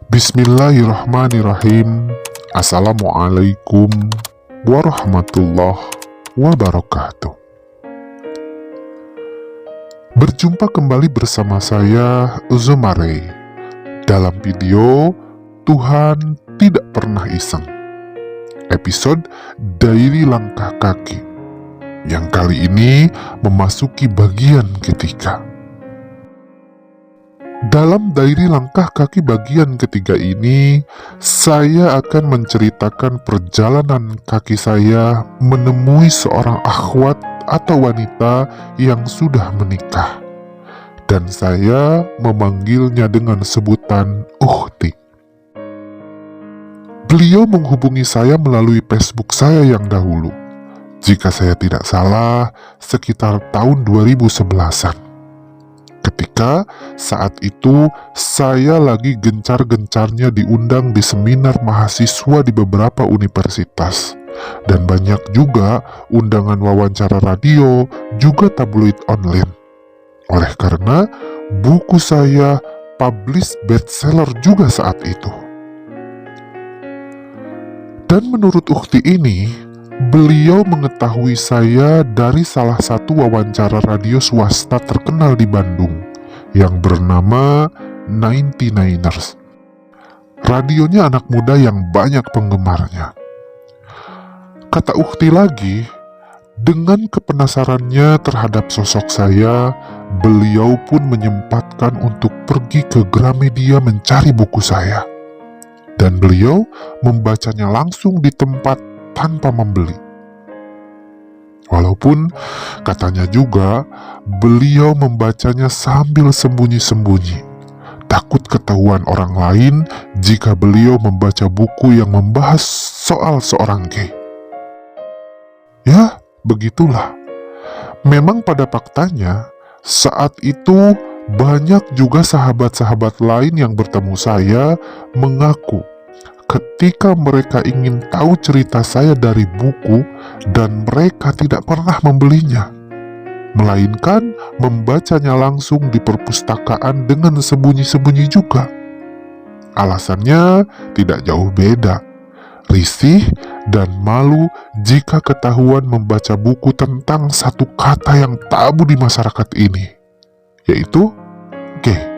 Bismillahirrahmanirrahim. Assalamualaikum warahmatullahi wabarakatuh. Berjumpa kembali bersama saya, Zumare, dalam video Tuhan Tidak Pernah Iseng, episode Diary Langkah Kaki, yang kali ini memasuki bagian ketiga. Dalam Diary Langkah Kaki bagian ketiga ini, saya akan menceritakan perjalanan kaki saya menemui seorang akhwat atau wanita yang sudah menikah. Dan saya memanggilnya dengan sebutan Ukhti. Beliau menghubungi saya melalui Facebook saya yang dahulu. Jika saya tidak salah, sekitar tahun 2011-an. Ketika saat itu saya lagi gencar-gencarnya diundang di seminar mahasiswa di beberapa universitas. Dan banyak juga undangan wawancara radio, juga tabloid online. Oleh karena buku saya publish bestseller juga saat itu. Dan menurut Ukhti ini, beliau mengetahui saya dari salah satu wawancara radio swasta terkenal di Bandung yang bernama 99ers. Radionya anak muda yang banyak penggemarnya. Kata Ukhti lagi, dengan kepenasarannya terhadap sosok saya, beliau pun menyempatkan untuk pergi ke Gramedia mencari buku saya. Dan beliau membacanya langsung di tempat tanpa membeli. Walaupun katanya juga beliau membacanya sambil sembunyi-sembunyi, takut ketahuan orang lain jika beliau membaca buku yang membahas soal seorang gay. Ya, begitulah. Memang pada faktanya, saat itu banyak juga sahabat-sahabat lain yang bertemu saya mengaku ketika mereka ingin tahu cerita saya dari buku dan mereka tidak pernah membelinya, melainkan membacanya langsung di perpustakaan dengan sembunyi-sembunyi juga. Alasannya tidak jauh beda, risih dan malu jika ketahuan membaca buku tentang satu kata yang tabu di masyarakat ini, yaitu gay.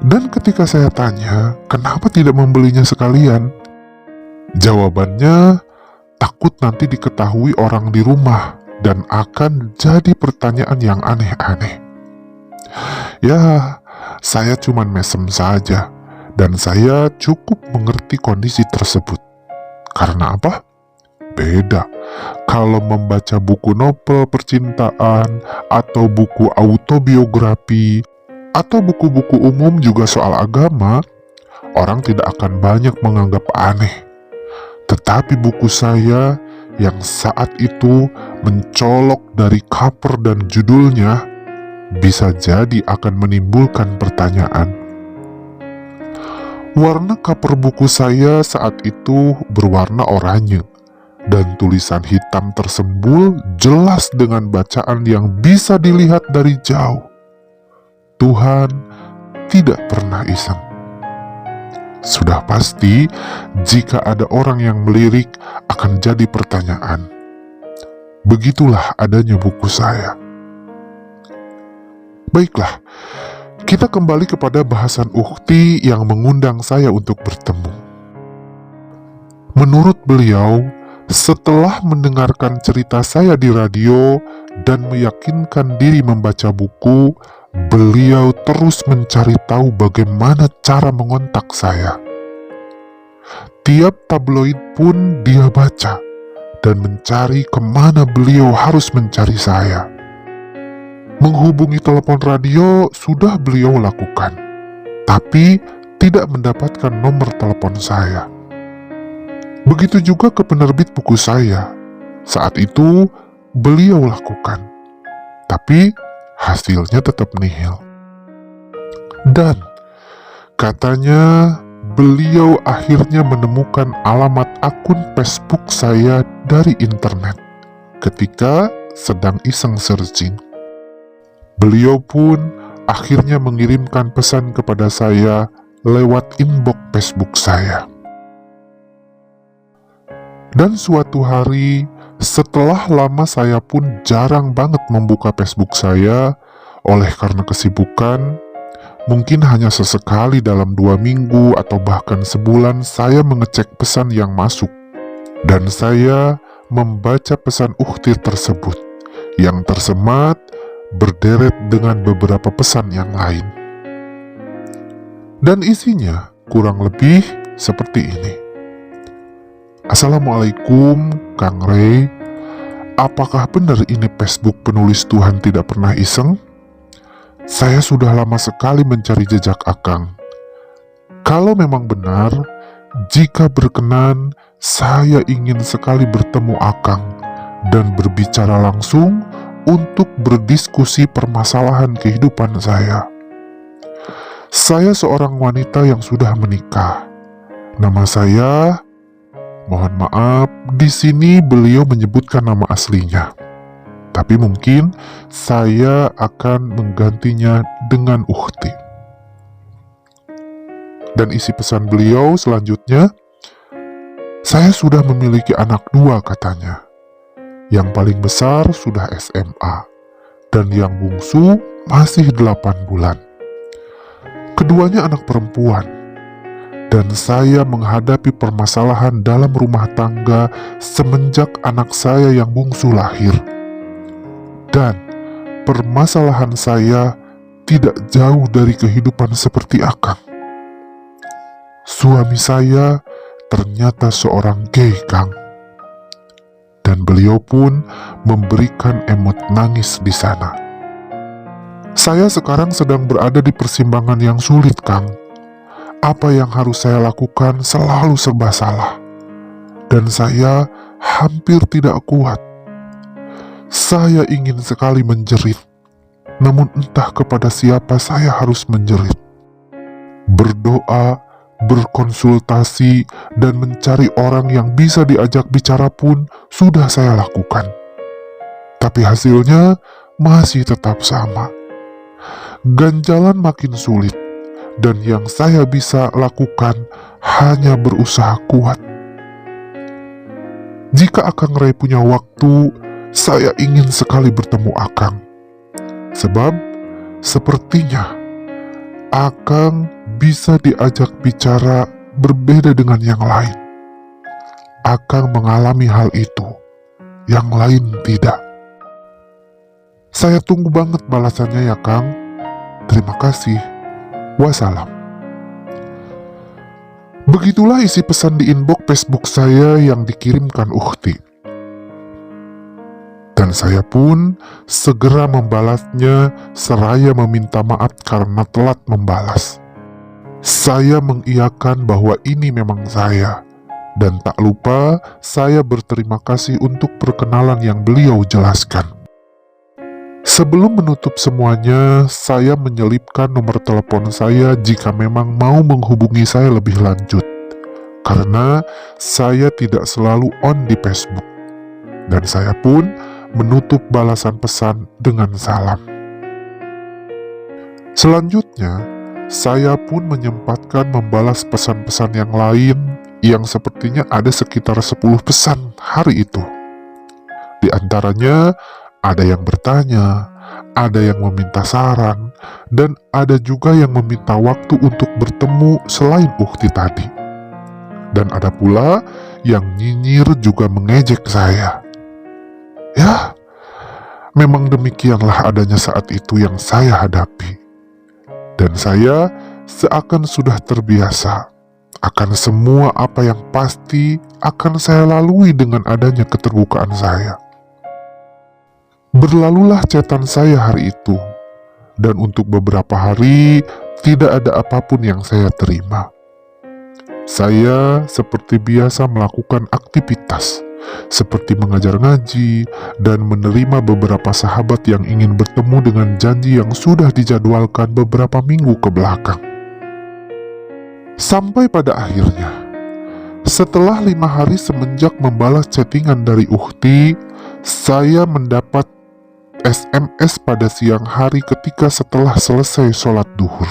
Dan ketika saya tanya, kenapa tidak membelinya sekalian? Jawabannya, takut nanti diketahui orang di rumah dan akan jadi pertanyaan yang aneh-aneh. Ya, saya cuma mesem saja dan saya cukup mengerti kondisi tersebut. Karena apa? Beda kalau membaca buku novel percintaan atau buku autobiografi atau buku-buku umum juga soal agama, orang tidak akan banyak menganggap aneh. Tetapi buku saya yang saat itu mencolok dari cover dan judulnya bisa jadi akan menimbulkan pertanyaan. Warna cover buku saya saat itu berwarna oranye dan tulisan hitam tersembul jelas dengan bacaan yang bisa dilihat dari jauh. Tuhan tidak pernah iseng. Sudah pasti, jika ada orang yang melirik akan jadi pertanyaan. Begitulah adanya buku saya. Baiklah, kita kembali kepada bahasan Ukhti yang mengundang saya untuk bertemu. Menurut beliau, setelah mendengarkan cerita saya di radio dan meyakinkan diri membaca buku, beliau terus mencari tahu bagaimana cara mengontak saya. Tiap tabloid pun dia baca dan mencari kemana beliau harus mencari saya. Menghubungi telepon radio sudah beliau lakukan, tapi tidak mendapatkan nomor telepon saya. Begitu juga ke penerbit buku saya. Saat itu beliau lakukan, tapi hasilnya tetap nihil. Dan katanya beliau akhirnya menemukan alamat akun Facebook saya dari internet ketika sedang iseng searching. Beliau pun akhirnya mengirimkan pesan kepada saya lewat inbox Facebook saya. Dan suatu hari, setelah lama saya pun jarang banget membuka Facebook saya, oleh karena kesibukan, mungkin hanya sesekali dalam 2 minggu atau bahkan sebulan saya mengecek pesan yang masuk. Dan saya membaca pesan ukhti tersebut, yang tersemat berderet dengan beberapa pesan yang lain. Dan isinya kurang lebih seperti ini. Assalamualaikum, Kang Rey. Apakah benar ini Facebook penulis Tuhan tidak pernah iseng? Saya sudah lama sekali mencari jejak Akang. Kalau memang benar, jika berkenan, saya ingin sekali bertemu Akang dan berbicara langsung untuk berdiskusi permasalahan kehidupan saya. Saya seorang wanita yang sudah menikah. Nama saya, mohon maaf, di sini beliau menyebutkan nama aslinya. Tapi mungkin saya akan menggantinya dengan ukhti. Dan isi pesan beliau selanjutnya, saya sudah memiliki anak 2 katanya. Yang paling besar sudah SMA, dan yang bungsu masih 8 bulan. Keduanya anak perempuan, dan saya menghadapi permasalahan dalam rumah tangga semenjak anak saya yang bungsu lahir. Dan permasalahan saya tidak jauh dari kehidupan seperti Akang. Suami saya ternyata seorang gay, Kang. Dan beliau pun memberikan emot nangis di sana. Saya sekarang sedang berada di persimpangan yang sulit, Kang. Apa yang harus saya lakukan selalu serba salah. Dan saya hampir tidak kuat. Saya ingin sekali menjerit, namun entah kepada siapa saya harus menjerit. Berdoa, berkonsultasi, dan mencari orang yang bisa diajak bicara pun sudah saya lakukan. Tapi hasilnya masih tetap sama. Ganjalan makin sulit, dan yang saya bisa lakukan hanya berusaha kuat. Jika Akang Rey punya waktu, saya ingin sekali bertemu Akang. Sebab sepertinya Akang bisa diajak bicara berbeda dengan yang lain. Akang mengalami hal itu, yang lain tidak. Saya tunggu banget balasannya ya, Kang. Terima kasih. Wassalam. Begitulah isi pesan di inbox Facebook saya yang dikirimkan ukhti. Dan saya pun segera membalasnya seraya meminta maaf karena telat membalas. Saya mengiyakan bahwa ini memang saya. Dan tak lupa saya berterima kasih untuk perkenalan yang beliau jelaskan. Sebelum menutup semuanya, saya menyelipkan nomor telepon saya jika memang mau menghubungi saya lebih lanjut. Karena saya tidak selalu on di Facebook. Dan saya pun menutup balasan pesan dengan salam. Selanjutnya, saya pun menyempatkan membalas pesan-pesan yang lain yang sepertinya ada sekitar 10 pesan hari itu. Di antaranya, ada yang bertanya, ada yang meminta saran, dan ada juga yang meminta waktu untuk bertemu selain ukhti tadi. Dan ada pula yang nyinyir juga mengejek saya. Ya, memang demikianlah adanya saat itu yang saya hadapi. Dan saya seakan sudah terbiasa akan semua apa yang pasti akan saya lalui dengan adanya keterbukaan saya. Berlalulah chatan saya hari itu, dan untuk beberapa hari tidak ada apapun yang saya terima. Saya seperti biasa melakukan aktivitas, seperti mengajar ngaji, dan menerima beberapa sahabat yang ingin bertemu dengan janji yang sudah dijadwalkan beberapa minggu ke belakang. Sampai pada akhirnya, setelah 5 hari semenjak membalas chattingan dari ukhti, saya mendapat SMS pada siang hari ketika setelah selesai sholat duhur.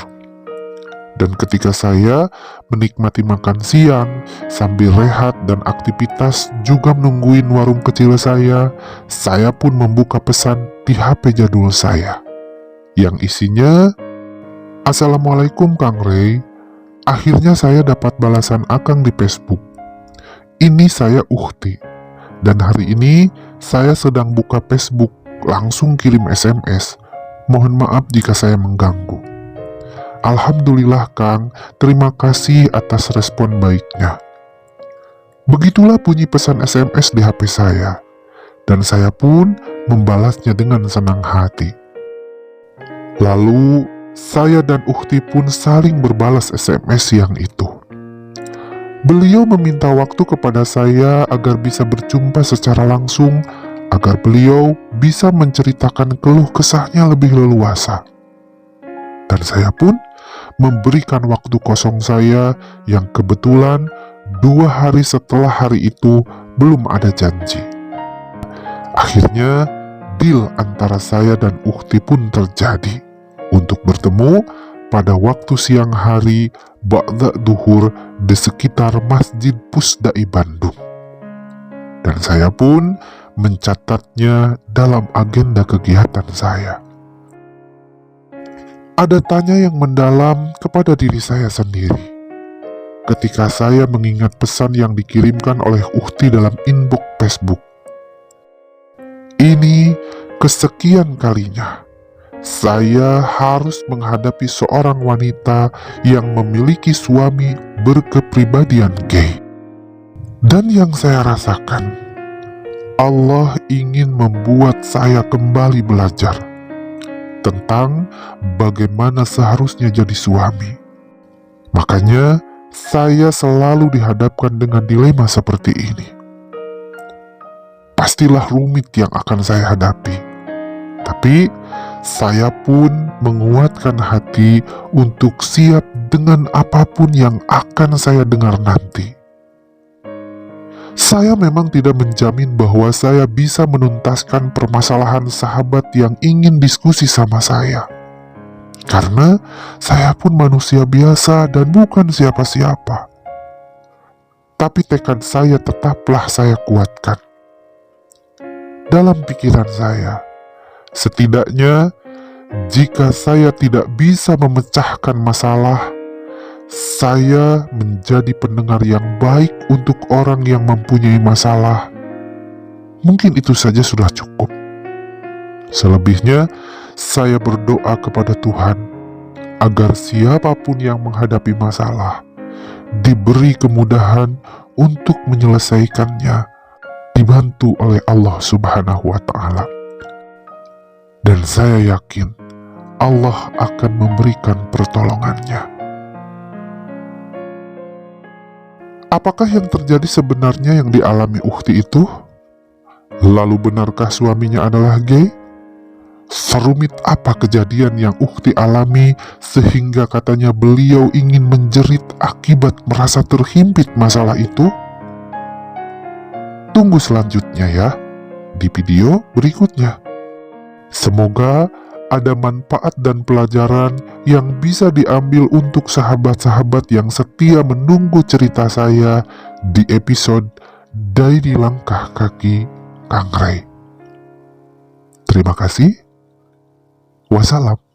Dan ketika saya menikmati makan siang sambil rehat dan aktivitas juga menungguin warung kecil saya pun membuka pesan di HP jadul saya yang isinya, "Assalamualaikum Kang Rey, akhirnya saya dapat balasan Akang di Facebook. Ini saya Uhti, dan hari ini saya sedang buka Facebook, langsung kirim SMS. Mohon maaf jika saya mengganggu. Alhamdulillah Kang, terima kasih atas respon baiknya." Begitulah bunyi pesan SMS di HP saya, dan saya pun membalasnya dengan senang hati. Lalu, saya dan Uhti pun saling berbalas SMS yang itu. Beliau meminta waktu kepada saya agar bisa berjumpa secara langsung, agar beliau bisa menceritakan keluh kesahnya lebih leluasa. Dan saya pun memberikan waktu kosong saya yang kebetulan 2 hari setelah hari itu belum ada janji. Akhirnya, deal antara saya dan Uhti pun terjadi untuk bertemu pada waktu siang hari ba'da duhur di sekitar Masjid Pusdai Bandung. Dan saya pun mencatatnya dalam agenda kegiatan saya. Ada tanya yang mendalam kepada diri saya sendiri ketika saya mengingat pesan yang dikirimkan oleh Uhti dalam inbox Facebook. Ini kesekian kalinya saya harus menghadapi seorang wanita yang memiliki suami berkepribadian gay. Dan yang saya rasakan, Allah ingin membuat saya kembali belajar tentang bagaimana seharusnya jadi suami. Makanya, saya selalu dihadapkan dengan dilema seperti ini. Pastilah rumit yang akan saya hadapi. Tapi, saya pun menguatkan hati untuk siap dengan apapun yang akan saya dengar nanti. Saya memang tidak menjamin bahwa saya bisa menuntaskan permasalahan sahabat yang ingin diskusi sama saya. Karena saya pun manusia biasa dan bukan siapa-siapa. Tapi tekad saya tetaplah saya kuatkan. Dalam pikiran saya, setidaknya jika saya tidak bisa memecahkan masalah, saya menjadi pendengar yang baik untuk orang yang mempunyai masalah. Mungkin itu saja sudah cukup. Selebihnya, saya berdoa kepada Tuhan agar siapapun yang menghadapi masalah diberi kemudahan untuk menyelesaikannya, dibantu oleh Allah Subhanahu wa Ta'ala. Dan saya yakin Allah akan memberikan pertolongannya. Apakah yang terjadi sebenarnya yang dialami Uhti itu? Lalu benarkah suaminya adalah gay? Serumit apa kejadian yang Uhti alami sehingga katanya beliau ingin menjerit akibat merasa terhimpit masalah itu? Tunggu selanjutnya ya, di video berikutnya. Semoga ada manfaat dan pelajaran yang bisa diambil untuk sahabat-sahabat yang setia menunggu cerita saya di episode Diary Langkah Kaki Kang Rey. Terima kasih. Wassalam.